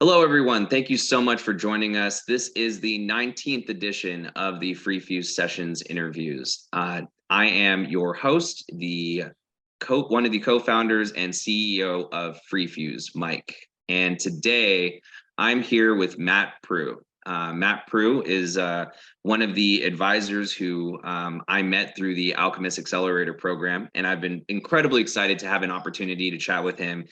Hello, everyone. Thank you so much for joining us. This is the 19th edition of the FreeFuse Sessions interviews. I am your host, one of the co-founders and CEO of FreeFuse, Mike. And today I'm here with Matt Pru. Matt Pru is one of the advisors who I met through the Alchemist Accelerator program, and I've been incredibly excited to have an opportunity to chat with him,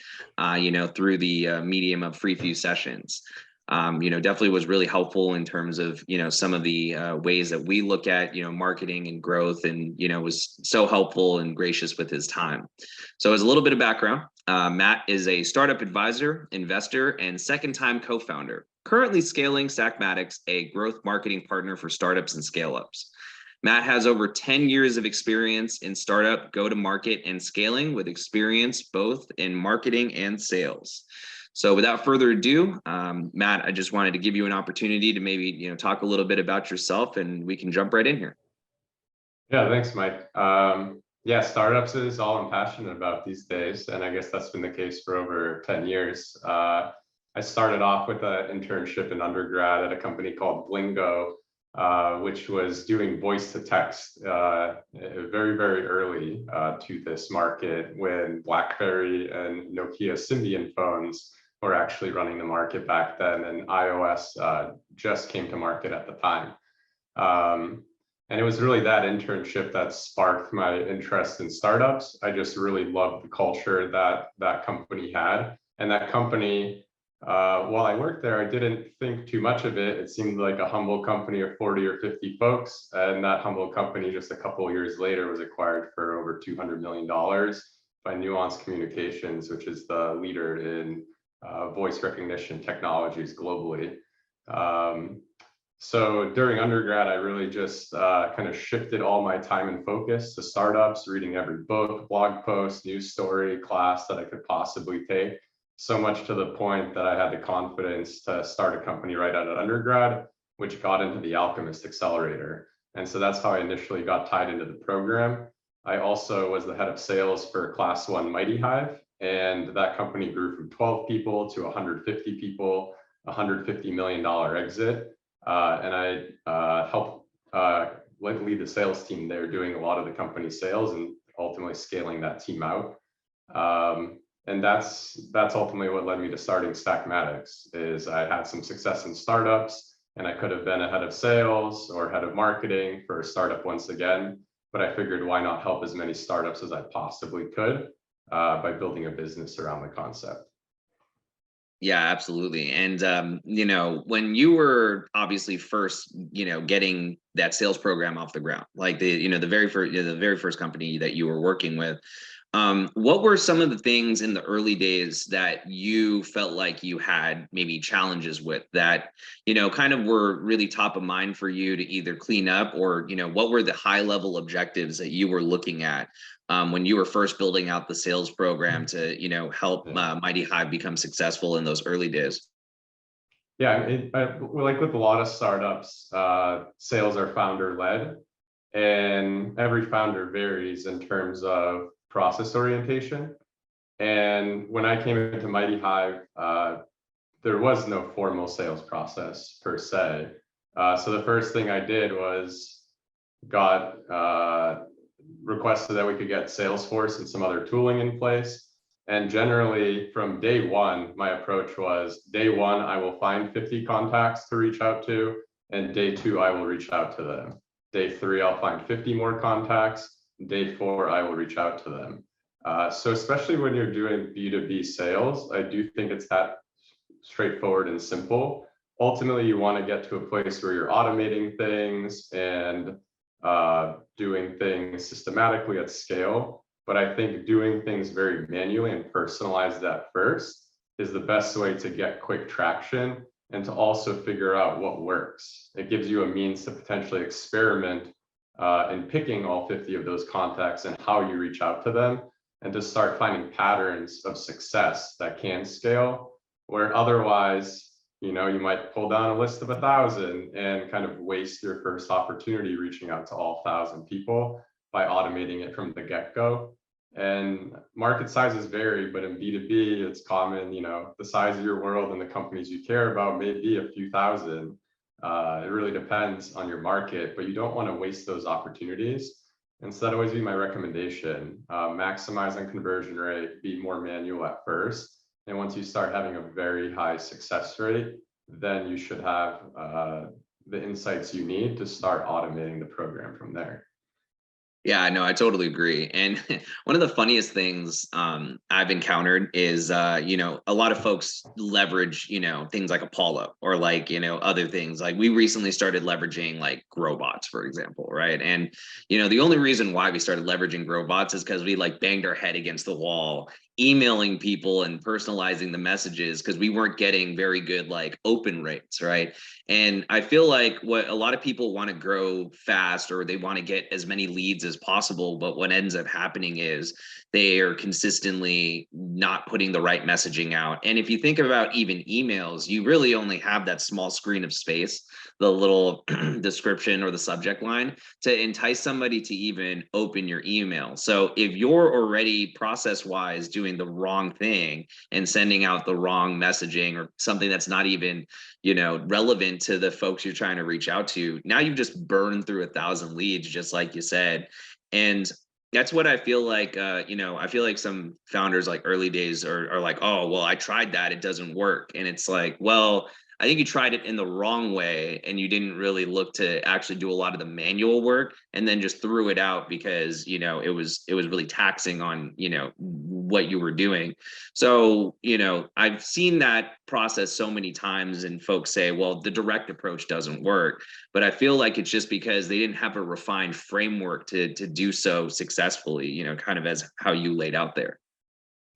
through the medium of FreeFuse sessions. Definitely was really helpful in terms of, some of the ways that we look at, marketing and growth, and, was so helpful and gracious with his time. So as a little bit of background, Matt is a startup advisor, investor, and second-time co-founder, currently scaling Stackmatix, a growth marketing partner for startups and scale-ups. Matt has over 10 years of experience in startup, go-to-market, and scaling, with experience both in marketing and sales. So without further ado, Matt, I just wanted to give you an opportunity to maybe, talk a little bit about yourself, and we can jump right in here. Yeah, thanks, Mike. Yeah, startups is all I'm passionate about these days, and I guess that's been the case for over 10 years. I started off with an internship in undergrad at a company called Blingo, which was doing voice to text very, very early to this market, when BlackBerry and Nokia Symbian phones were actually running the market back then, and iOS just came to market at the time. And it was really that internship that sparked my interest in startups. I just really loved the culture that that company had. And that company, while I worked there, I didn't think too much of it. It seemed like a humble company of 40 or 50 folks. And that humble company, just a couple of years later, was acquired for over $200 million by Nuance Communications, which is the leader in voice recognition technologies globally. So during undergrad, I really just kind of shifted all my time and focus to startups, reading every book, blog post, news story, class that I could possibly take. So much to the point that I had the confidence to start a company right out of undergrad, which got into the Alchemist Accelerator. And so that's how I initially got tied into the program. I also was the head of sales for Class 1 Mighty Hive, and that company grew from 12 people to 150 people, $150 million exit. And I helped lead the sales team there, doing a lot of the company sales and ultimately scaling that team out. And that's ultimately what led me to starting Stackmatix. Is I had some success in startups, and I could have been a head of sales or head of marketing for a startup once again, but I figured, why not help as many startups as I possibly could by building a business around the concept. Yeah, absolutely. And when you were obviously first, getting that sales program off the ground, like the very first company that you were working with, what were some of the things in the early days that you felt like you had maybe challenges with, that, kind of were really top of mind for you to either clean up, or, what were the high level objectives that you were looking at when you were first building out the sales program to, help Mighty Hive become successful in those early days? Yeah, like with a lot of startups, sales are founder led, and every founder varies in terms of process orientation. And when I came into Mighty Hive, there was no formal sales process per se. So the first thing I did was got requested that we could get Salesforce and some other tooling in place. And generally from day one, my approach was, day one, I will find 50 contacts to reach out to, and day two, I will reach out to them. Day three, I'll find 50 more contacts. Day four, I will reach out to them. So especially when you're doing B2B sales, I do think it's that straightforward and simple. Ultimately, you want to get to a place where you're automating things and doing things systematically at scale. But I think doing things very manually and personalized at first is the best way to get quick traction, and to also figure out what works. It gives you a means to potentially experiment in picking all 50 of those contacts and how you reach out to them, and to start finding patterns of success that can scale, where otherwise, you might pull down a list of 1,000 and kind of waste your first opportunity reaching out to all 1,000 people by automating it from the get-go. And market sizes vary, but in B2B, it's common, the size of your world and the companies you care about may be a few thousand. It really depends on your market, but you don't want to waste those opportunities. And so that always be my recommendation. Maximize on conversion rate, be more manual at first. And once you start having a very high success rate, then you should have the insights you need to start automating the program from there. Yeah, no, I totally agree. And one of the funniest things I've encountered is, a lot of folks leverage, things like Apollo or like, other things. Like we recently started leveraging like Growbots, for example, right? And, the only reason why we started leveraging Growbots is because we like banged our head against the wall emailing people and personalizing the messages because we weren't getting very good like open rates, right? And I feel like what a lot of people want to grow fast or they want to get as many leads as possible, but what ends up happening is they are consistently not putting the right messaging out. And if you think about even emails, you really only have that small screen of space, the little description or the subject line to entice somebody to even open your email. So if you're already process wise doing the wrong thing and sending out the wrong messaging or something that's not even relevant to the folks you're trying to reach out to, now you've just burned through 1,000 leads, just like you said. And that's what I feel like, I feel like some founders like early days are like, oh, well, I tried that, it doesn't work. And it's like, well, I think you tried it in the wrong way and you didn't really look to actually do a lot of the manual work and then just threw it out because, it was really taxing on, what you were doing. So, I've seen that process so many times and folks say, well, the direct approach doesn't work. But I feel like it's just because they didn't have a refined framework to do so successfully, kind of as how you laid out there.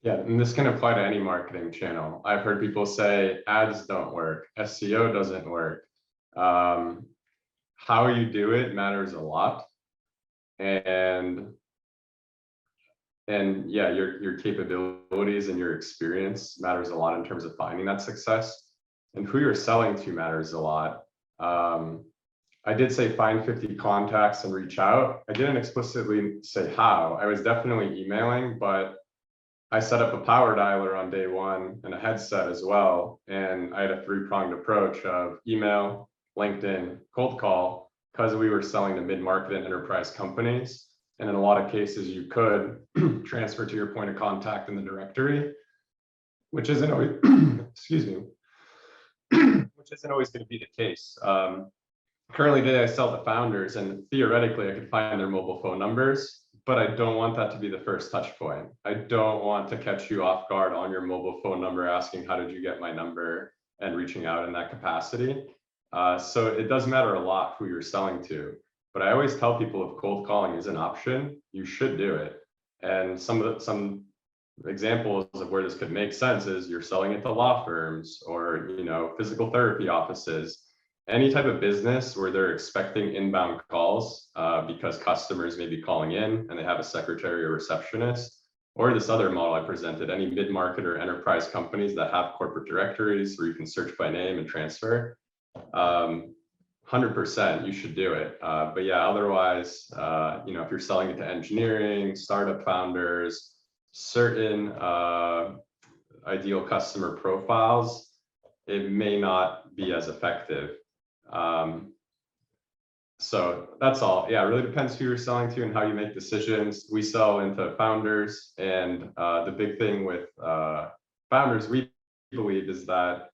Yeah, and this can apply to any marketing channel. I've heard people say ads don't work, SEO doesn't work. How you do it matters a lot. And yeah, your capabilities and your experience matters a lot in terms of finding that success. And who you're selling to matters a lot. I did say find 50 contacts and reach out. I didn't explicitly say how. I was definitely emailing, but I set up a power dialer on day one and a headset as well. And I had a three-pronged approach of email, LinkedIn, cold call, because we were selling to mid-market and enterprise companies. And in a lot of cases, you could transfer to your point of contact in the directory, which isn't always, excuse me, which isn't always going to be the case. Currently today I sell to founders and theoretically I could find their mobile phone numbers, but I don't want that to be the first touch point. I don't want to catch you off guard on your mobile phone number asking, how did you get my number, and reaching out in that capacity. So it does matter a lot who you're selling to, but I always tell people if cold calling is an option, you should do it. And some examples of where this could make sense is you're selling it to law firms or physical therapy offices, any type of business where they're expecting inbound calls because customers may be calling in and they have a secretary or receptionist, or this other model I presented, any mid-market or enterprise companies that have corporate directories where you can search by name and transfer. 100% you should do it. But yeah, otherwise, if you're selling it to engineering, startup founders, certain ideal customer profiles, it may not be as effective. So that's all. Yeah, it really depends who you're selling to and how you make decisions. We sell into founders, and the big thing with founders, we believe, is that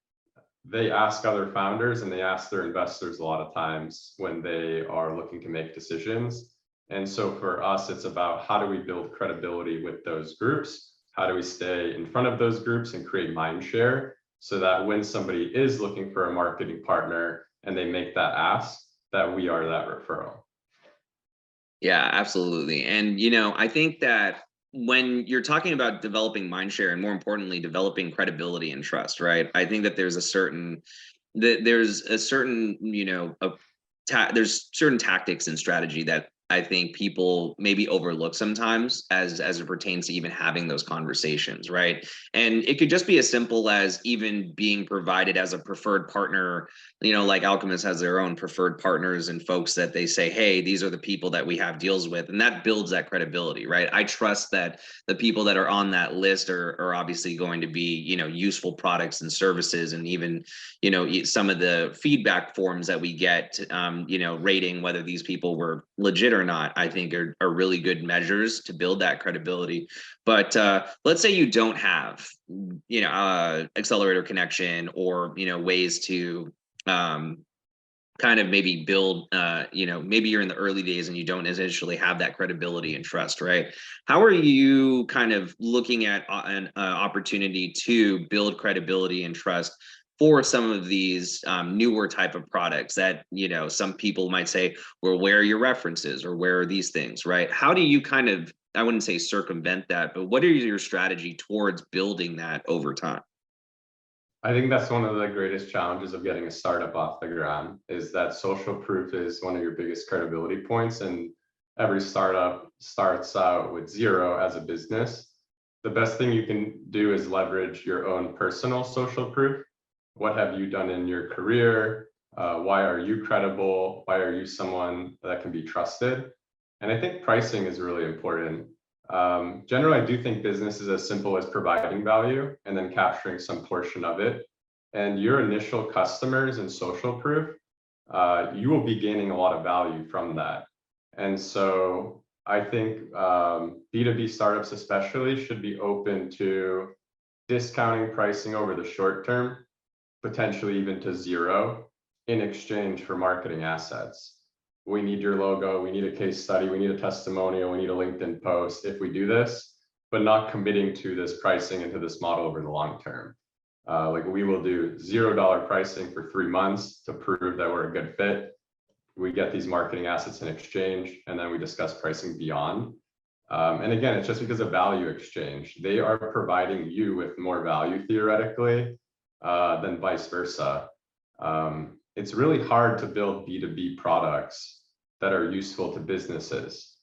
they ask other founders and they ask their investors a lot of times when they are looking to make decisions. And so for us, it's about how do we build credibility with those groups? How do we stay in front of those groups and create mind share so that when somebody is looking for a marketing partner and they make that ask, that we are that referral. Yeah, absolutely. And, I think that when you're talking about developing mindshare and more importantly, developing credibility and trust, right? I think that there's a certain, there's certain tactics and strategy that I think people maybe overlook sometimes as it pertains to even having those conversations, right? And it could just be as simple as even being provided as a preferred partner. Like Alchemist has their own preferred partners and folks that they say, hey, these are the people that we have deals with, and that builds that credibility, right? I trust that the people that are on that list are obviously going to be, useful products and services, and even, some of the feedback forms that we get, rating whether these people were legit or not, I think are really good measures to build that credibility. But let's say you don't have, accelerator connection, or, ways to kind of maybe build, maybe you're in the early days and you don't essentially have that credibility and trust, right? How are you kind of looking at an opportunity to build credibility and trust for some of these newer type of products that, some people might say, well, where are your references, or where are these things, right? How do you kind of, I wouldn't say circumvent that, but what are your strategy towards building that over time? I think that's one of the greatest challenges of getting a startup off the ground, is that social proof is one of your biggest credibility points. And every startup starts out with zero as a business. The best thing you can do is leverage your own personal social proof. What have you done in your career? Why are you credible? Why are you someone that can be trusted? And I think pricing is really important. Generally, I do think business is as simple as providing value and then capturing some portion of it. And your initial customers and social proof, you will be gaining a lot of value from that. And so I think B2B startups especially should be open to discounting pricing over the short term, potentially even to zero, in exchange for marketing assets. We need your logo, we need a case study, we need a testimonial, we need a LinkedIn post if we do this, but not committing to this pricing and to this model over the long term. Like we will do $0 pricing for 3 months to prove that we're a good fit. We get these marketing assets in exchange, and then we discuss pricing beyond. And again, it's just because of value exchange. They are providing you with more value theoretically than vice versa. It's really hard to build B2B products that are useful to businesses,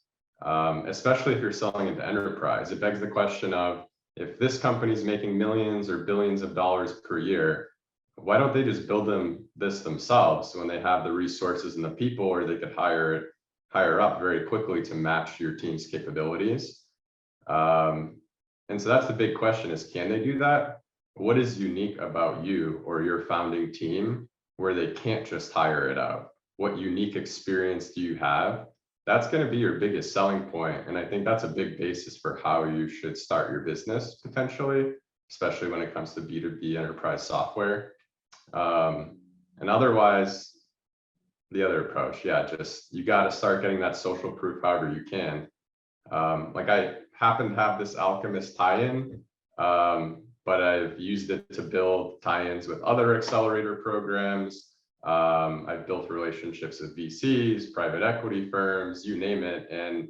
especially if you're selling into enterprise. It begs the question of, if this company is making millions or billions of dollars per year, why don't they just build this themselves when they have the resources and the people, or they could hire up very quickly to match your team's capabilities? And so that's the big question, is can they do that? What is unique about you or your founding team where they can't just hire it out? What unique experience do you have? That's going to be your biggest selling point. And I think that's a big basis for how you should start your business potentially, especially when it comes to B2B enterprise software. And otherwise, the other approach, yeah, just you got to start getting that social proof however you can. Like I happen to have this Alchemist tie-in, but I've used it to build tie-ins with other accelerator programs. I've built relationships with VCs, private equity firms, you name it. And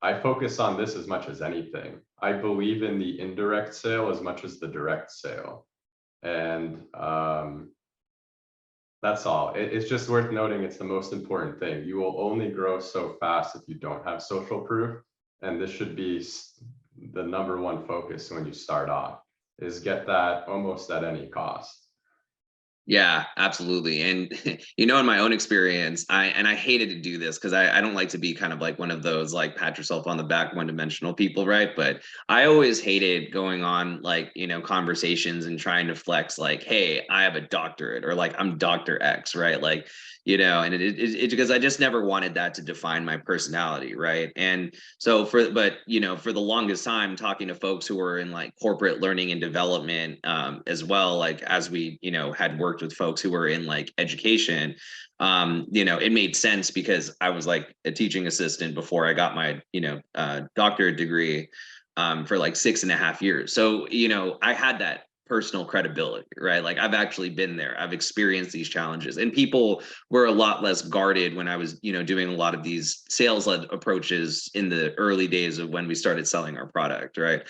I focus on this as much as anything. I believe in the indirect sale as much as the direct sale. And that's all. It's just worth noting, it's the most important thing. You will only grow so fast if you don't have social proof. And this should be the #1 focus when you start off, is get that almost at any cost. Yeah, absolutely. And in my own experience, I hated to do this because I don't like to be kind of like one of those like pat yourself on the back one-dimensional people, right? But I always hated going on like, conversations and trying to flex like, hey, I have a doctorate, or like I'm Dr. X, right? Like, and it because I just never wanted that to define my personality, right? And so for the longest time, talking to folks who were in like corporate learning and development, as well, like as we had worked with folks who were in like education, it made sense because I was like a teaching assistant before I got my doctorate degree, for like 6.5 years. So I had that personal credibility, right? Like I've actually been there, I've experienced these challenges, and people were a lot less guarded when I was doing a lot of these sales-led approaches in the early days of when we started selling our product, right?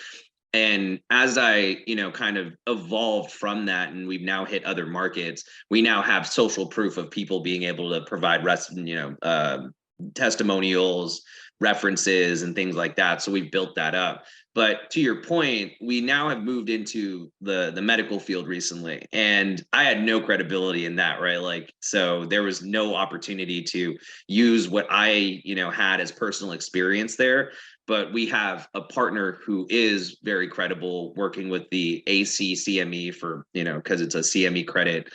And as I kind of evolved from that, and we've now hit other markets, we now have social proof of people being able to provide testimonials, references, and things like that. So we've built that up. But to your point, we now have moved into the medical field recently, and I had no credibility in that, right? Like, so there was no opportunity to use what I, had as personal experience there. But we have a partner who is very credible working with the AC CME for, because it's a CME credit,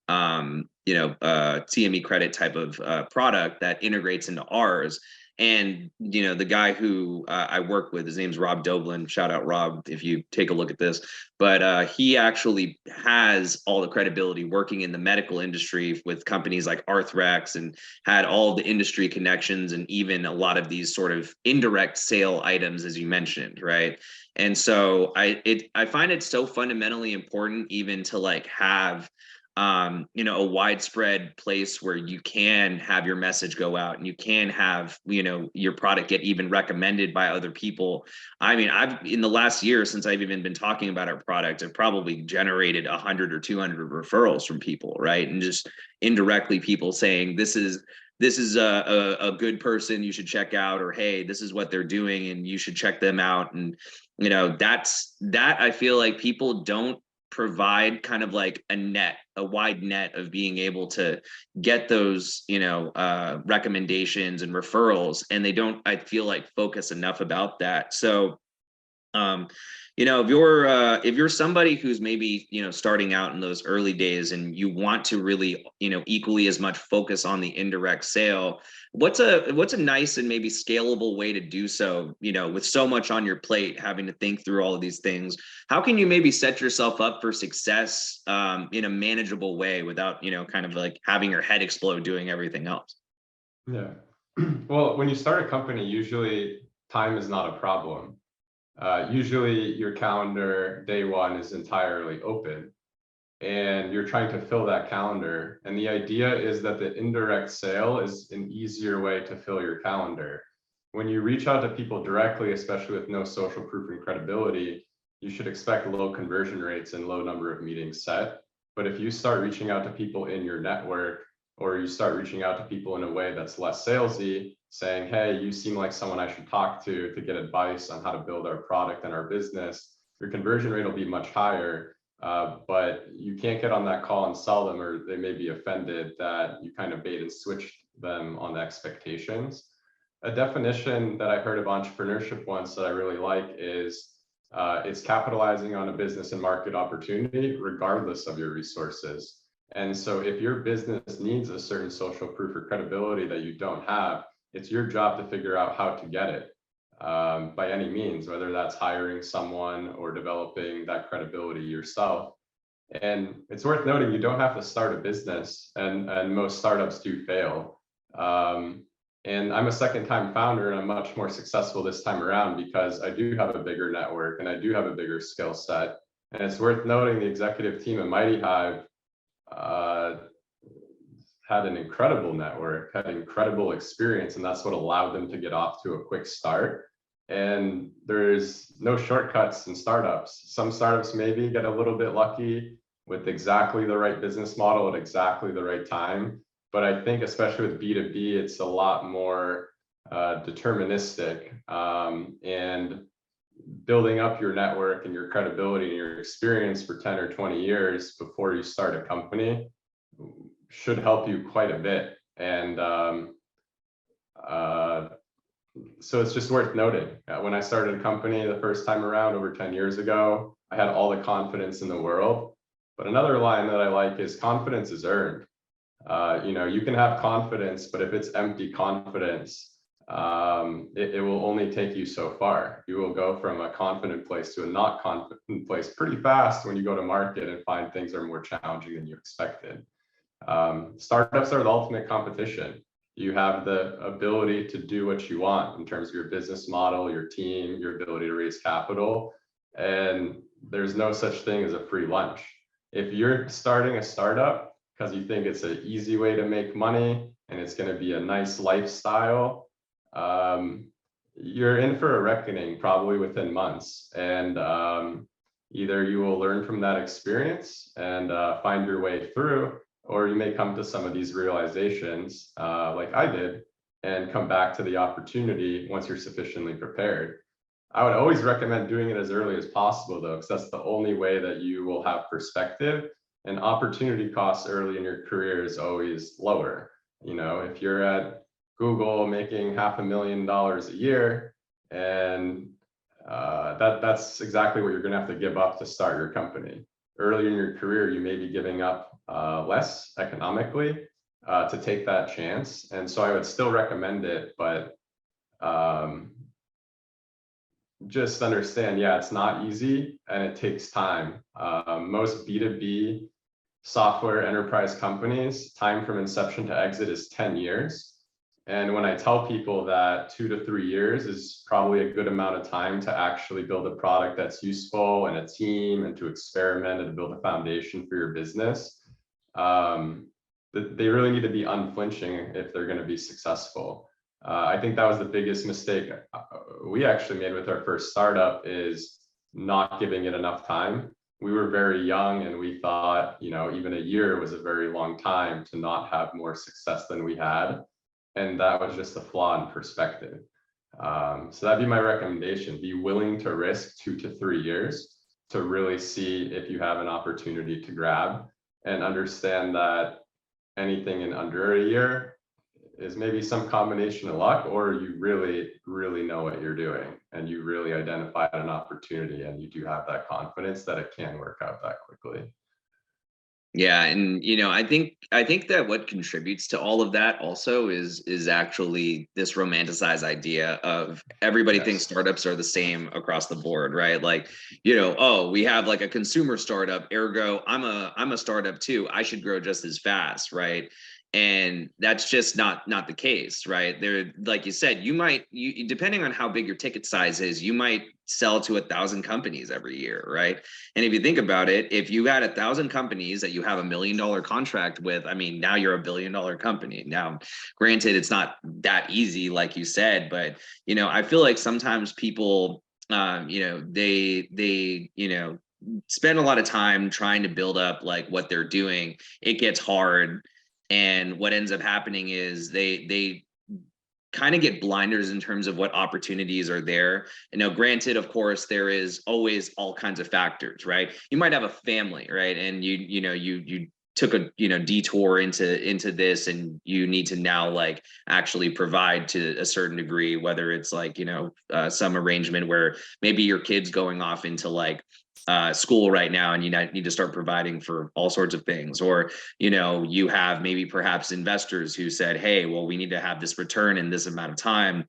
CME credit type of product that integrates into ours. And the guy who I work with, his name's Rob Doblin. Shout out Rob if you take a look at this. But he actually has all the credibility working in the medical industry with companies like Arthrex, and had all the industry connections, and even a lot of these sort of indirect sale items, as you mentioned, right? And so I find it so fundamentally important even to like have a widespread place where you can have your message go out, and you can have, your product get even recommended by other people. I mean, I've, in the last year, since I've even been talking about our product, I've probably generated 100 or 200 referrals from people, right? And just indirectly people saying, this is a good person you should check out, or, hey, this is what they're doing and you should check them out. And, that I feel like people don't provide kind of like a wide net of being able to get those, recommendations and referrals. And they don't, I feel like, focus enough about that. So, if you're somebody who's maybe, starting out in those early days, and you want to really, equally as much focus on the indirect sale, what's a nice and maybe scalable way to do so, with so much on your plate, having to think through all of these things? How can you maybe set yourself up for success in a manageable way without, kind of like having your head explode doing everything else? Yeah. Well, when you start a company, usually time is not a problem. Usually your calendar day one is entirely open, and you're trying to fill that calendar. And the idea is that the indirect sale is an easier way to fill your calendar. When you reach out to people directly, especially with no social proof and credibility, you should expect low conversion rates and low number of meetings set. But if you start reaching out to people in your network, or you start reaching out to people in a way that's less salesy, saying, hey, you seem like someone I should talk to get advice on how to build our product and our business, your conversion rate will be much higher. But you can't get on that call and sell them, or they may be offended that you kind of bait and switch them on the expectations. A definition that I heard of entrepreneurship once that I really like is it's capitalizing on a business and market opportunity regardless of your resources. And so if your business needs a certain social proof or credibility that you don't have, it's your job to figure out how to get it by any means, whether that's hiring someone or developing that credibility yourself. And it's worth noting, you don't have to start a business, and most startups do fail. And I'm a second-time founder, and I'm much more successful this time around because I do have a bigger network and I do have a bigger skill set. And it's worth noting the executive team at Mighty Hive had an incredible network, had incredible experience, and that's what allowed them to get off to a quick start. And there's no shortcuts in startups. Some startups maybe get a little bit lucky with exactly the right business model at exactly the right time. But I think especially with B2B, it's a lot more deterministic, and building up your network and your credibility and your experience for 10 or 20 years before you start a company should help you quite a bit. And so it's just worth noting. When I started a company the first time around over 10 years ago, I had all the confidence in the world. But another line that I like is confidence is earned. You can have confidence, but if it's empty confidence, it will only take you so far. You will go from a confident place to a not confident place pretty fast when you go to market and find things are more challenging than you expected. Startups are the ultimate competition. You have the ability to do what you want in terms of your business model, your team, your ability to raise capital, and there's no such thing as a free lunch. If you're starting a startup because you think it's an easy way to make money and it's going to be a nice lifestyle, you're in for a reckoning probably within months. And either you will learn from that experience and find your way through, or you may come to some of these realizations like I did, and come back to the opportunity once you're sufficiently prepared. I would always recommend doing it as early as possible, though, because that's the only way that you will have perspective, and opportunity costs early in your career is always lower. You know, if you're at Google making $500,000 a year, and that's exactly what you're going to have to give up to start your company. Early in your career, you may be giving up less economically to take that chance. And so I would still recommend it, but just understand, yeah, it's not easy and it takes time. Most B2B software enterprise companies, time from inception to exit is 10 years. And when I tell people that 2 to 3 years is probably a good amount of time to actually build a product that's useful and a team and to experiment and to build a foundation for your business, they really need to be unflinching if they're going to be successful. I think that was the biggest mistake we actually made with our first startup, is not giving it enough time. We were very young and we thought, you know, even a year was a very long time to not have more success than we had. And that was just a flaw in perspective. So that'd be my recommendation. Be willing to risk 2 to 3 years to really see if you have an opportunity to grab, and understand that anything in under a year is maybe some combination of luck, or you really, really know what you're doing and you really identified an opportunity and you do have that confidence that it can work out that quickly. Yeah, and I think that what contributes to all of that also is actually this romanticized idea of everybody thinks Yes. startups are the same across the board, right? Like, oh, we have like a consumer startup, ergo I'm a startup too. I should grow just as fast, right? And that's just not the case, right? There, like you said, you depending on how big your ticket size is, you might sell to 1,000 companies every year, right? And if you think about it, if you had 1,000 companies that you have $1 million contract with, I mean, now you're $1 billion company. Now, granted, it's not that easy, like you said, but I feel like sometimes people, they spend a lot of time trying to build up like what they're doing. It gets hard, and what ends up happening is they kind of get blinders in terms of what opportunities are there. And now, granted, of course, there is always all kinds of factors, right? You might have a family, right? And you took a detour into this, and you need to now like actually provide to a certain degree, whether it's like some arrangement where maybe your kid's going off into like school right now, and you need to start providing for all sorts of things. Or you have maybe perhaps investors who said, hey, well, we need to have this return in this amount of time,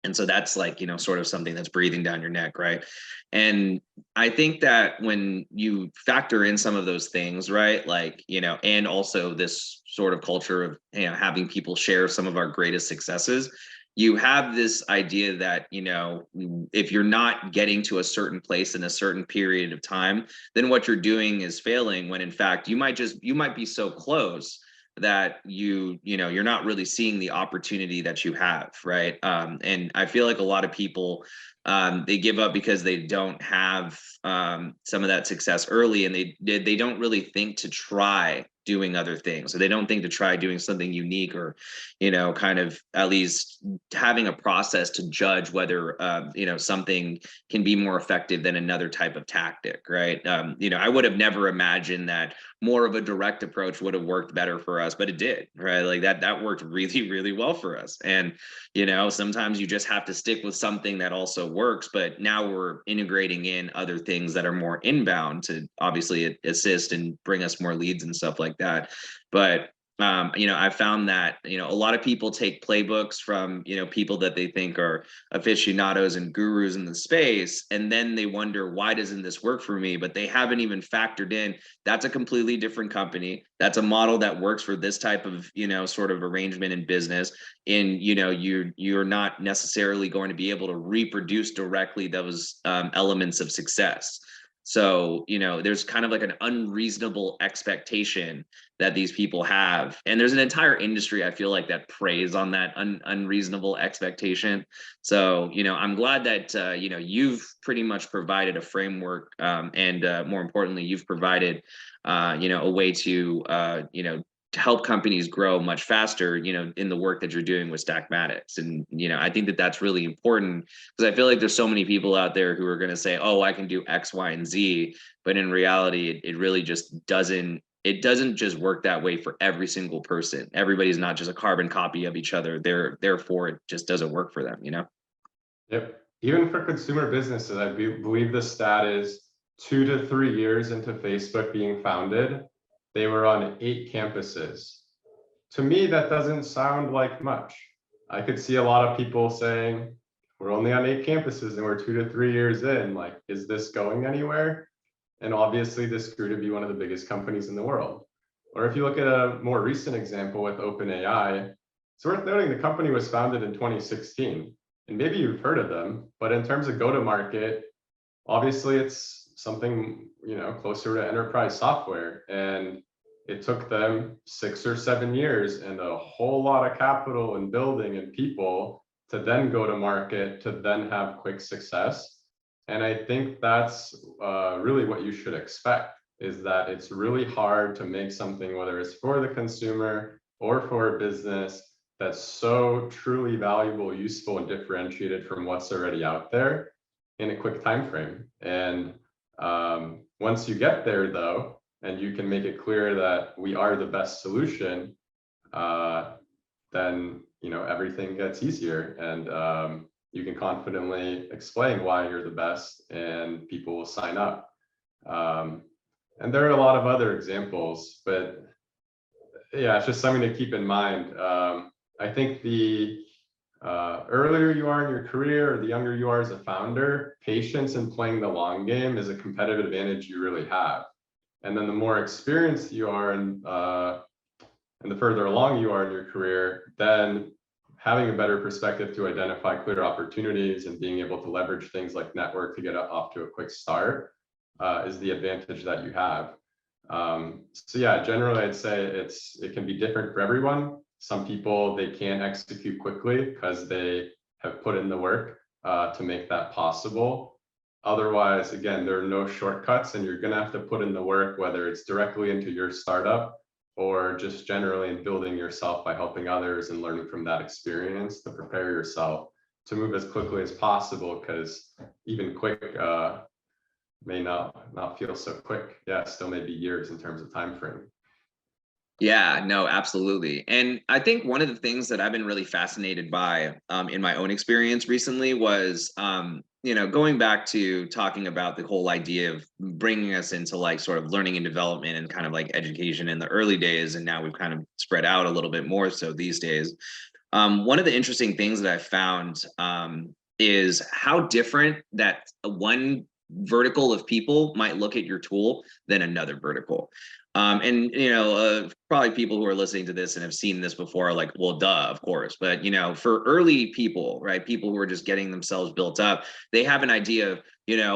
and so that's like sort of something that's breathing down your neck, right? And I think that when you factor in some of those things, right, like and also this sort of culture of having people share some of our greatest successes, you have this idea that if you're not getting to a certain place in a certain period of time, then what you're doing is failing, when in fact you might be so close that you're not really seeing the opportunity that you have, right? And I feel like a lot of people, they give up because they don't have some of that success early, and they don't really think to try doing other things. So they don't think to try doing something unique, or kind of at least having a process to judge whether something can be more effective than another type of tactic, right? I would have never imagined that more of a direct approach would have worked better for us, but it did, right? Like that worked really, really well for us. And sometimes you just have to stick with something that also works, but now we're integrating in other things that are more inbound to obviously assist and bring us more leads and stuff like that. But I found that a lot of people take playbooks from people that they think are aficionados and gurus in the space, and then they wonder, why doesn't this work for me? But they haven't even factored in that's a completely different company, that's a model that works for this type of sort of arrangement in business, and you're not necessarily going to be able to reproduce directly those elements of success. So there's kind of like an unreasonable expectation that these people have, and there's an entire industry, I feel like, that preys on that unreasonable expectation. So I'm glad that you've pretty much provided a framework, and more importantly, you've provided a way to help companies grow much faster, in the work that you're doing with Stackmatix. And, I think that that's really important, because I feel like there's so many people out there who are going to say, oh, I can do X, Y, and Z. But in reality, it really just doesn't just work that way for every single person. Everybody's not just a carbon copy of each other. Therefore, it just doesn't work for them, Yep. Even for consumer businesses, I believe the stat is 2 to 3 years into Facebook being founded, they were on 8 campuses. To me, that doesn't sound like much. I could see a lot of people saying, we're only on 8 campuses and we're 2 to 3 years in. Like, is this going anywhere? And obviously, this grew to be one of the biggest companies in the world. Or if you look at a more recent example with OpenAI, it's worth noting the company was founded in 2016. And maybe you've heard of them, but in terms of go-to-market, obviously it's something, closer to enterprise software. And it took them 6 or 7 years and a whole lot of capital and building and people to then go to market, to then have quick success. And I think that's really what you should expect, is that it's really hard to make something, whether it's for the consumer or for a business, that's so truly valuable, useful, and differentiated from what's already out there in a quick time frame. And once you get there, though, and you can make it clear that we are the best solution, then everything gets easier, and you can confidently explain why you're the best, and people will sign up. And there are a lot of other examples, but yeah, it's just something to keep in mind. I think the earlier you are in your career, or the younger you are as a founder, patience and playing the long game is a competitive advantage you really have. And then the more experienced you are, and the further along you are in your career, then having a better perspective to identify clear opportunities and being able to leverage things like network to get off to a quick start is the advantage that you have. So yeah, generally I'd say it can be different for everyone. Some people, they can't execute quickly because they have put in the work to make that possible. Otherwise, again, there are no shortcuts, and you're going to have to put in the work, whether it's directly into your startup or just generally in building yourself by helping others and learning from that experience to prepare yourself to move as quickly as possible, because even quick may not feel so quick. Yeah, still may be years in terms of time frame. Yeah, no, absolutely. And I think one of the things that I've been really fascinated by in my own experience recently was, going back to talking about the whole idea of bringing us into like sort of learning and development and kind of like education in the early days. And now we've kind of spread out a little bit more so these days. One of the interesting things that I found is how different that one vertical of people might look at your tool than another vertical. And probably people who are listening to this and have seen this before are like, well, duh, of course. But for early people, right, people who are just getting themselves built up, they have an idea of,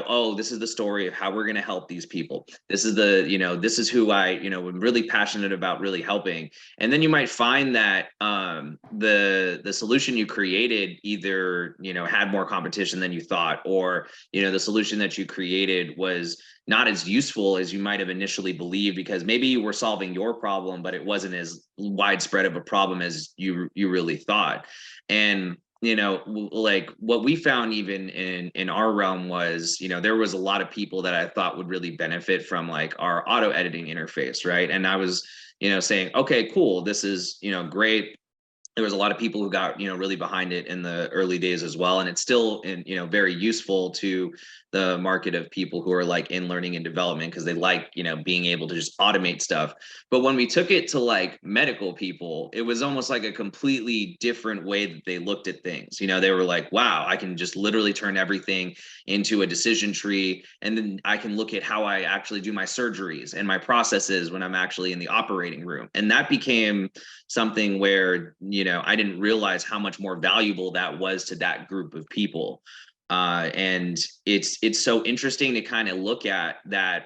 oh, this is the story of how we're going to help these people. This is this is who I, am really passionate about really helping. And then you might find that the solution you created either, had more competition than you thought, or, the solution that you created was not as useful as you might have initially believed, because maybe you were solving your problem, but it wasn't as widespread of a problem as you really thought. And like what we found even in our realm was, there was a lot of people that I thought would really benefit from like our auto editing interface, right? And I was saying, okay, cool, this is great. There was a lot of people who got really behind it in the early days as well, and it's still very useful to the market of people who are like in learning and development, because they like being able to just automate stuff. But when we took it to like medical people, it was almost like a completely different way that they looked at things. They were like, wow, I can just literally turn everything into a decision tree, and then I can look at how I actually do my surgeries and my processes when I'm actually in the operating room. And that became something where I didn't realize how much more valuable that was to that group of people. And it's so interesting to kind of look at that.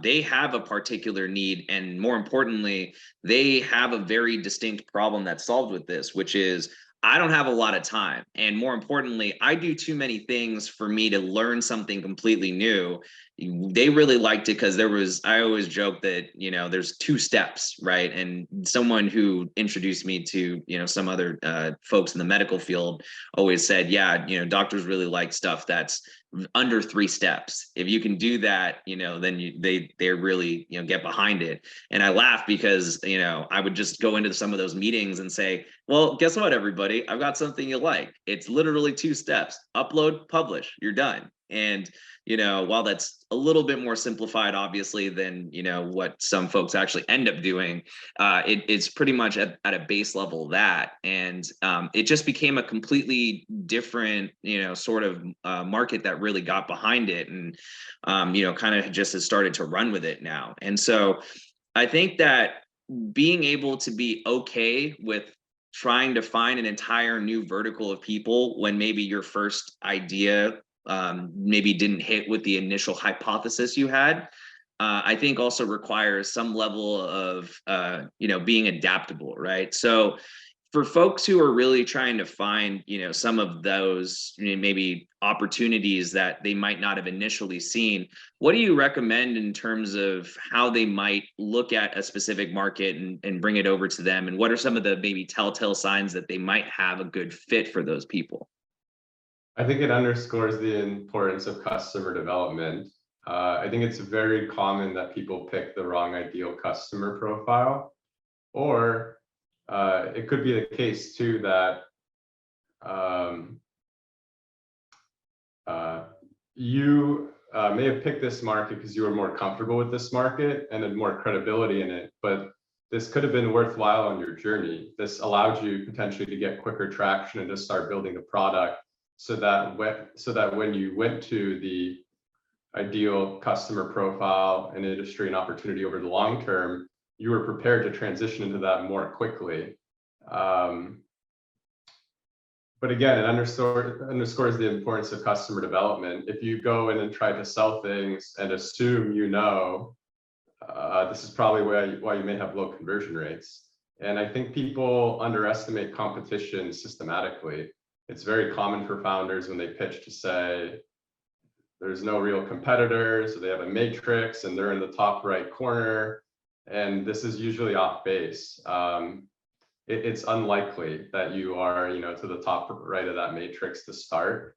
They have a particular need, and more importantly, they have a very distinct problem that's solved with this, which is I don't have a lot of time. And more importantly, I do too many things for me to learn something completely new. They really liked it because I always joke that, there's two steps, right? And someone who introduced me to, some other folks in the medical field always said, yeah, doctors really like stuff that's under 3 steps. If you can do that, then they really, get behind it. And I laugh because, I would just go into some of those meetings and say, well, guess what, everybody? I've got something you like. It's literally 2 steps: upload, publish, you're done. And, while that's a little bit more simplified, obviously, than, what some folks actually end up doing, it's pretty much at a base level that. And it just became a completely different, sort of market that really got behind it and, kind of just has started to run with it now. And so I think that being able to be okay with trying to find an entire new vertical of people when maybe your first idea maybe didn't hit with the initial hypothesis you had, I think also requires some level of being adaptable, right? So for folks who are really trying to find, some of those maybe opportunities that they might not have initially seen, what do you recommend in terms of how they might look at a specific market and bring it over to them? And what are some of the maybe telltale signs that they might have a good fit for those people? I think it underscores the importance of customer development. I think it's very common that people pick the wrong ideal customer profile, or it could be the case too that you may have picked this market because you were more comfortable with this market and had more credibility in it, but this could have been worthwhile on your journey. This allowed you potentially to get quicker traction and to start building the product so that when you went to the ideal customer profile and industry and opportunity over the long term, you were prepared to transition into that more quickly. But again, it underscores the importance of customer development. If you go in and try to sell things and assume this is probably why you may have low conversion rates. And I think people underestimate competition systematically. It's very common for founders when they pitch to say, there's no real competitors, so they have a matrix and they're in the top right corner. And this is usually off base. It's unlikely that you are, to the top right of that matrix to start.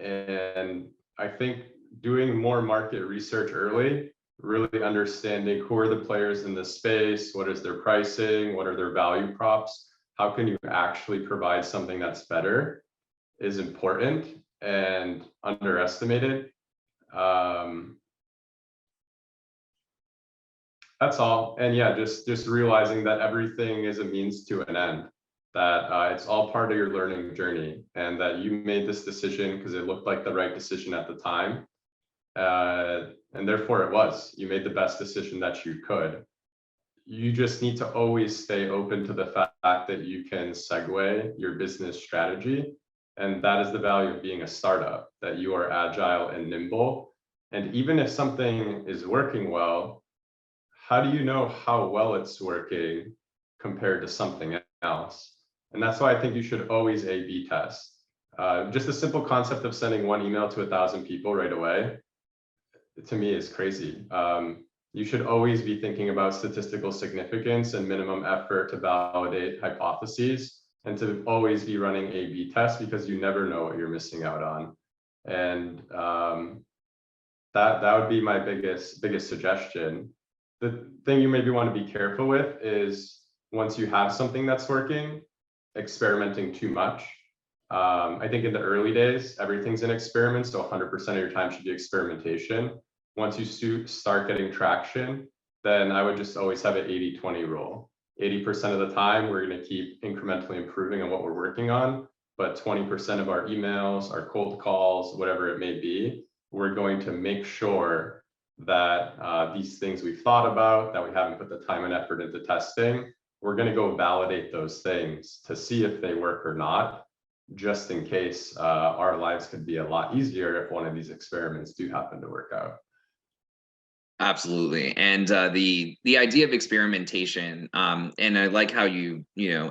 And I think doing more market research early, really understanding who are the players in this space, what is their pricing, what are their value props, how can you actually provide something that's better, is important and underestimated. That's all. And yeah, just realizing that everything is a means to an end, that it's all part of your learning journey, and that you made this decision because it looked like the right decision at the time. And therefore it was. You made the best decision that you could. You just need to always stay open to the fact that you can segue your business strategy. And that is the value of being a startup, that you are agile and nimble. And even if something is working well, how do you know how well it's working compared to something else? And that's why I think you should always A/B test. Just the simple concept of sending one email to 1,000 people right away, to me, is crazy. You should always be thinking about statistical significance and minimum effort to validate hypotheses, and to always be running A/B tests, because you never know what you're missing out on. And that would be my biggest suggestion. The thing you maybe want to be careful with is, once you have something that's working, experimenting too much. I think in the early days, everything's an experiment, so 100% of your time should be experimentation. Once you start getting traction, then I would just always have an 80-20 rule. 80% of the time, we're going to keep incrementally improving on what we're working on, but 20% of our emails, our cold calls, whatever it may be, we're going to make sure that these things we've thought about, that we haven't put the time and effort into testing, we're going to go validate those things to see if they work or not, just in case our lives could be a lot easier if one of these experiments do happen to work out. Absolutely. And the idea of experimentation, and I like how you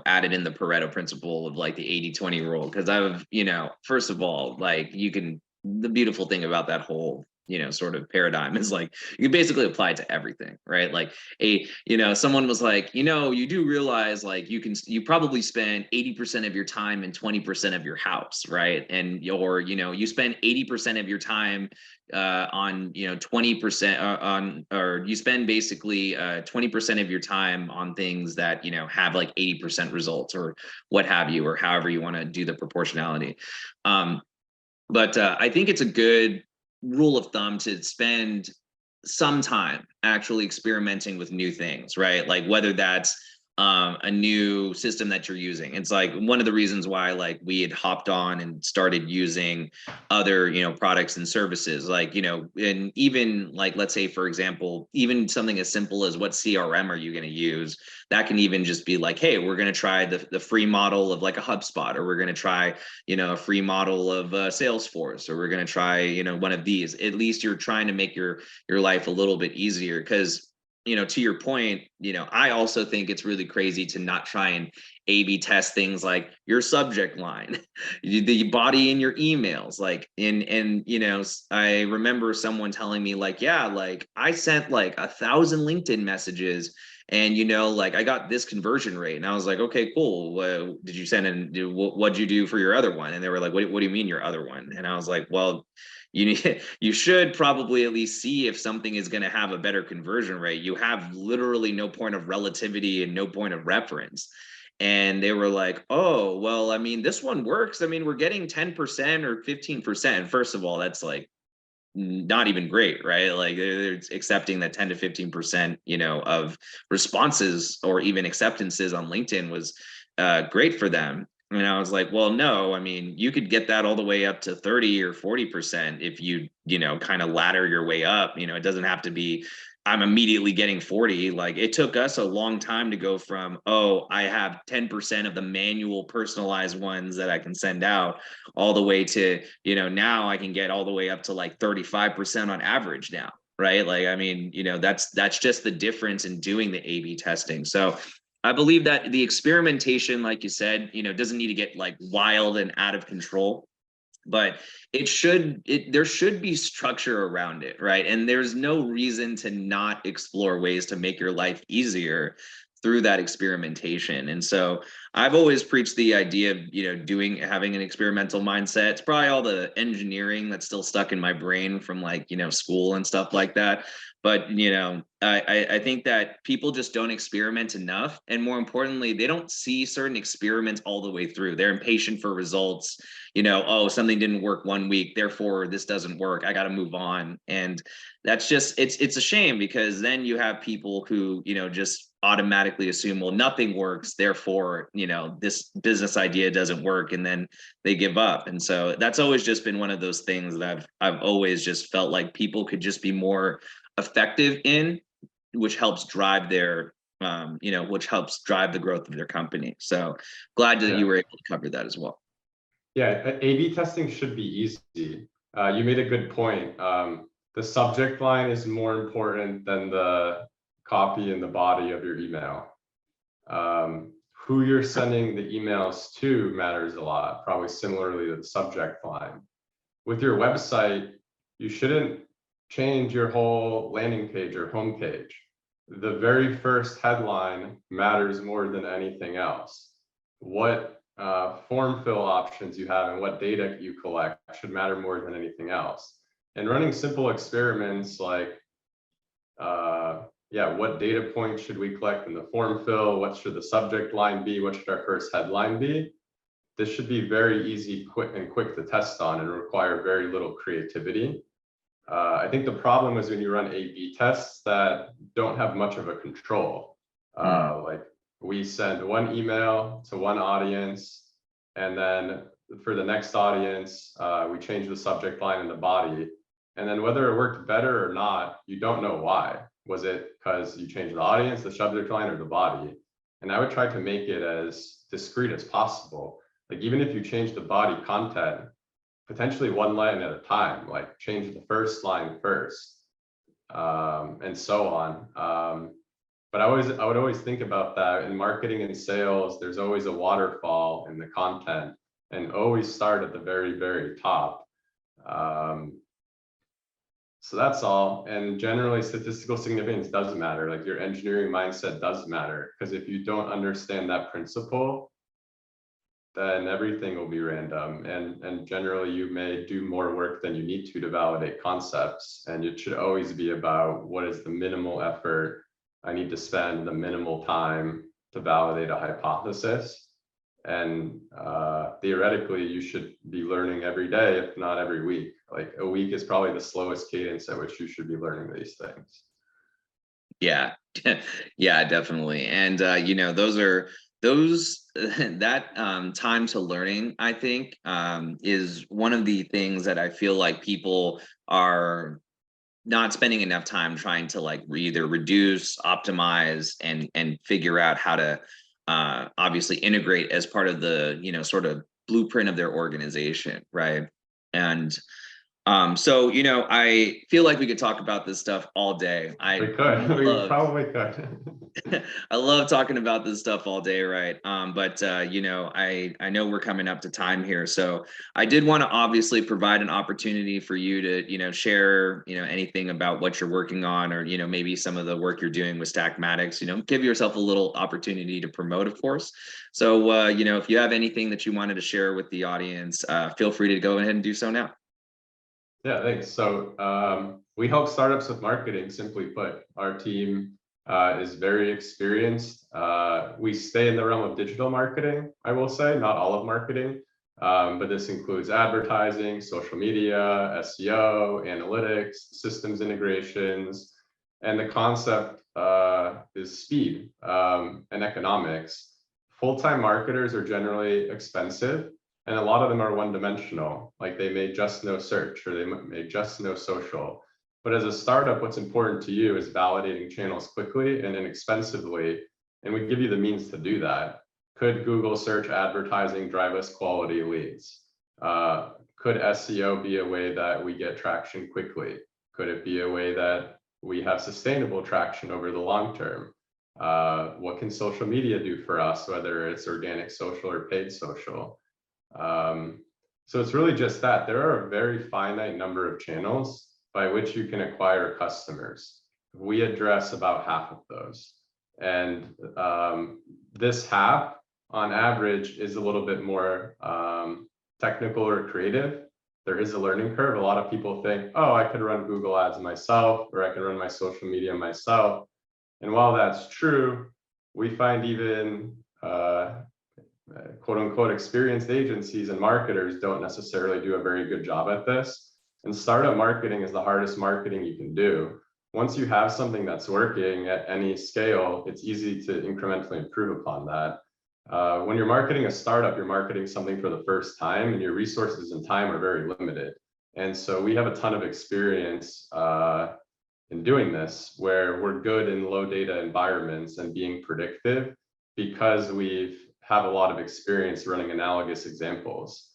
added in the Pareto principle of like the 80-20 rule, because I've, first of all, like the beautiful thing about that whole sort of paradigm is like you can basically apply it to everything, right? Like someone was like, you do realize like you probably spend 80% of your time in 20% of your house, right? And you spend 80% of your time on 20% on, or you spend basically 20% of your time on things that have like 80% results or what have you, or however you want to do the proportionality. But I think it's a good rule of thumb to spend some time actually experimenting with new things, right? Like whether that's a new system that you're using. It's like one of the reasons why like we had hopped on and started using other products and services, like and even like, let's say for example, even something as simple as what CRM are you going to use. That can even just be like, hey, we're going to try the free model of like a HubSpot, or we're going to try a free model of Salesforce, or we're going to try one of these. At least you're trying to make your life a little bit easier, because to your point, I also think it's really crazy to not try and A/B test things like your subject line, the body in your emails. Like I remember someone telling me like, yeah, like I sent like 1,000 LinkedIn messages, and like I got this conversion rate, and I was like, okay, cool. Did you send in? What'd you do for your other one? And they were like, what do you mean your other one? And I was like, well, you should probably at least see if something is going to have a better conversion rate. You have literally no point of relativity and no point of reference. And they were like, oh, well, I mean, this one works. I mean, we're getting 10% or 15%. First of all, that's like not even great, right? Like they're accepting that 10 to 15%, of responses or even acceptances on LinkedIn was great for them. And I was like, well, no, I mean, you could get that all the way up to 30 or 40% if you, kind of ladder your way up. It doesn't have to be, I'm immediately getting 40. Like it took us a long time to go from, oh, I have 10% of the manual personalized ones that I can send out, all the way to, now I can get all the way up to like 35% on average now. Right. Like, I mean, that's just the difference in doing the A/B testing. So I believe that the experimentation, like you said, doesn't need to get like wild and out of control, but there should be structure around it, right? And there's no reason to not explore ways to make your life easier through that experimentation. And so I've always preached the idea of having an experimental mindset. It's probably all the engineering that's still stuck in my brain from like school and stuff like that. But I think that people just don't experiment enough, and more importantly, they don't see certain experiments all the way through. They're impatient for results. Oh, something didn't work one week, therefore this doesn't work, I got to move on. And that's just, it's a shame, because then you have people who just automatically assume, well, nothing works, therefore this business idea doesn't work, and then they give up. And so that's always just been one of those things that I've always just felt like people could just be more effective in, which helps drive their which helps drive the growth of their company. So glad that you were able to cover that as well. Yeah, A/B testing should be easy. You made a good point. The subject line is more important than the copy and the body of your email. Who you're sending the emails to matters a lot, probably similarly to the subject line. With your website, you shouldn't change your whole landing page or homepage. The very first headline matters more than anything else. What form fill options you have and what data you collect should matter more than anything else. And running simple experiments like, what data points should we collect in the form fill? What should the subject line be? What should our first headline be? This should be very easy, quick to test on, and require very little creativity. I think the problem is when you run A/B tests that don't have much of a control. Like we send one email to one audience, and then for the next audience, we change the subject line and the body. And then whether it worked better or not, you don't know why. Was it because you changed the audience, the subject line, or the body? And I would try to make it as discreet as possible. Like even if you change the body content, potentially one line at a time, like change the first line first. and so on. But I would always think about that in marketing and sales. There's always a waterfall in the content, and always start at the very, very top. So that's all. And generally, statistical significance does matter. Like, your engineering mindset does matter, because if you don't understand that principle, then everything will be random. And generally, you may do more work than you need to validate concepts. And it should always be about what is the minimal effort I need to spend, the minimal time to validate a hypothesis. And theoretically, you should be learning every day, if not every week. Like, a week is probably the slowest cadence at which you should be learning these things. Yeah, yeah, definitely. And you know, those that time to learning, I think, is one of the things that I feel like people are not spending enough time trying to like either reduce, optimize, and figure out how to obviously integrate as part of the, you know, sort of blueprint of their organization, right? And so, you know, I feel like we could talk about this stuff all day. We could. We probably could. I love talking about this stuff all day, right? But you know, I know we're coming up to time here, so I did want to obviously provide an opportunity for you to, you know, share, you know, anything about what you're working on, or, you know, maybe some of the work you're doing with Stackmatix. You know, give yourself a little opportunity to promote, of course. So, you know, if you have anything that you wanted to share with the audience, feel free to go ahead and do so now. Yeah, thanks. So we help startups with marketing, simply put. Our team is very experienced. We stay in the realm of digital marketing, I will say, not all of marketing, but this includes advertising, social media, SEO, analytics, systems integrations, and the concept is speed and economics. Full-time marketers are generally expensive, and a lot of them are one-dimensional. Like, they may just know search, or they may just know social. But as a startup, what's important to you is validating channels quickly and inexpensively, and we give you the means to do that. Could Google search advertising drive us quality leads? Could SEO be a way that we get traction quickly? Could it be a way that we have sustainable traction over the long term? What can social media do for us, whether it's organic social or paid social? So it's really just that. There are a very finite number of channels by which you can acquire customers. We address about half of those. And this half, on average, is a little bit more technical or creative. There is a learning curve. A lot of people think, oh, I could run Google ads myself, or I could run my social media myself. And while that's true, we find even quote unquote experienced agencies and marketers don't necessarily do a very good job at this. And startup marketing is the hardest marketing you can do. Once you have something that's working at any scale, it's easy to incrementally improve upon that. When you're marketing a startup, you're marketing something for the first time, and your resources and time are very limited. And so we have a ton of experience in doing this, where we're good in low data environments and being predictive, because we've have a lot of experience running analogous examples.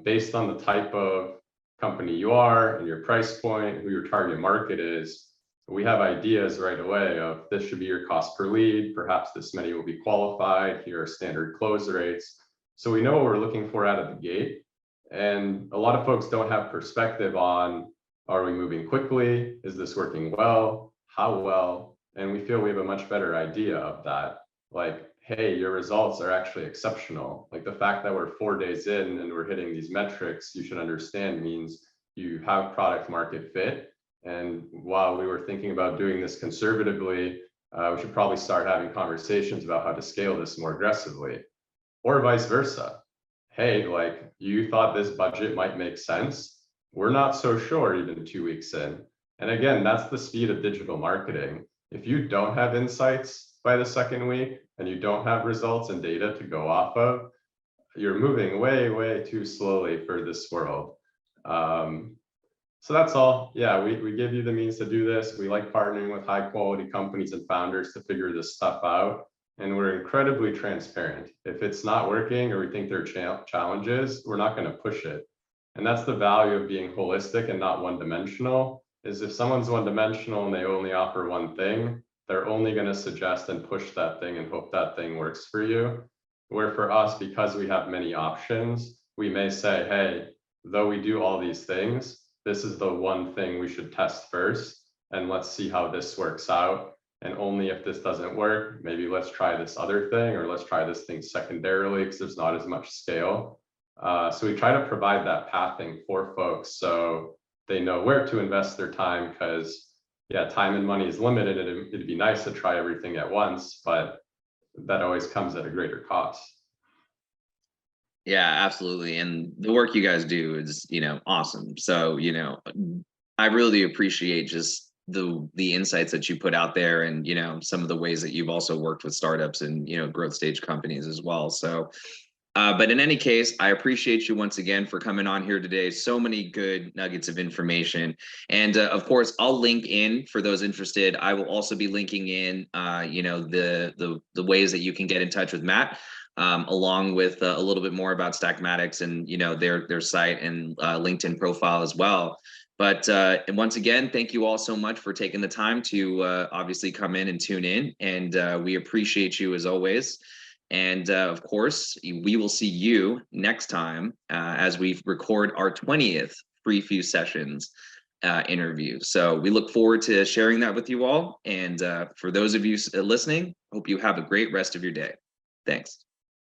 Based on the type of company you are and your price point, who your target market is, we have ideas right away of, this should be your cost per lead, perhaps this many will be qualified, here are standard close rates. So we know what we're looking for out of the gate. And a lot of folks don't have perspective on, are we moving quickly? Is this working well? How well? And we feel we have a much better idea of that. Like, hey, your results are actually exceptional. Like, the fact that we're 4 days in and we're hitting these metrics, you should understand means you have product market fit. And while we were thinking about doing this conservatively, we should probably start having conversations about how to scale this more aggressively, or vice versa. Hey, like, you thought this budget might make sense. We're not so sure even 2 weeks in. And again, that's the speed of digital marketing. If you don't have insights by the second week, and you don't have results and data to go off of, you're moving way, way too slowly for this world. So that's all. Yeah, we give you the means to do this. We like partnering with high quality companies and founders to figure this stuff out. And we're incredibly transparent. If it's not working, or we think there are challenges, we're not going to push it. And that's the value of being holistic and not one-dimensional. is if someone's one-dimensional and they only offer one thing, they're only going to suggest and push that thing and hope that thing works for you. Where for us, because we have many options, we may say, hey, though we do all these things, this is the one thing we should test first, and let's see how this works out. And only if this doesn't work, maybe let's try this other thing, or let's try this thing secondarily because there's not as much scale. So we try to provide that pathing for folks so they know where to invest their time, because yeah, time and money is limited. It'd be nice to try everything at once, but that always comes at a greater cost. Yeah, absolutely. And the work you guys do is, awesome. So, I really appreciate just the insights that you put out there, and, some of the ways that you've also worked with startups and, growth stage companies as well. So, but in any case, I appreciate you once again for coming on here today. So many good nuggets of information. And of course, I'll link in for those interested. I will also be linking in, the ways that you can get in touch with Matt, along with a little bit more about Stackmatix and, their site and LinkedIn profile as well. But and once again, thank you all so much for taking the time to obviously come in and tune in. And we appreciate you as always. And of course, we will see you next time as we record our 20th FreeFuse Sessions interview. So we look forward to sharing that with you all. And for those of you listening, hope you have a great rest of your day. Thanks.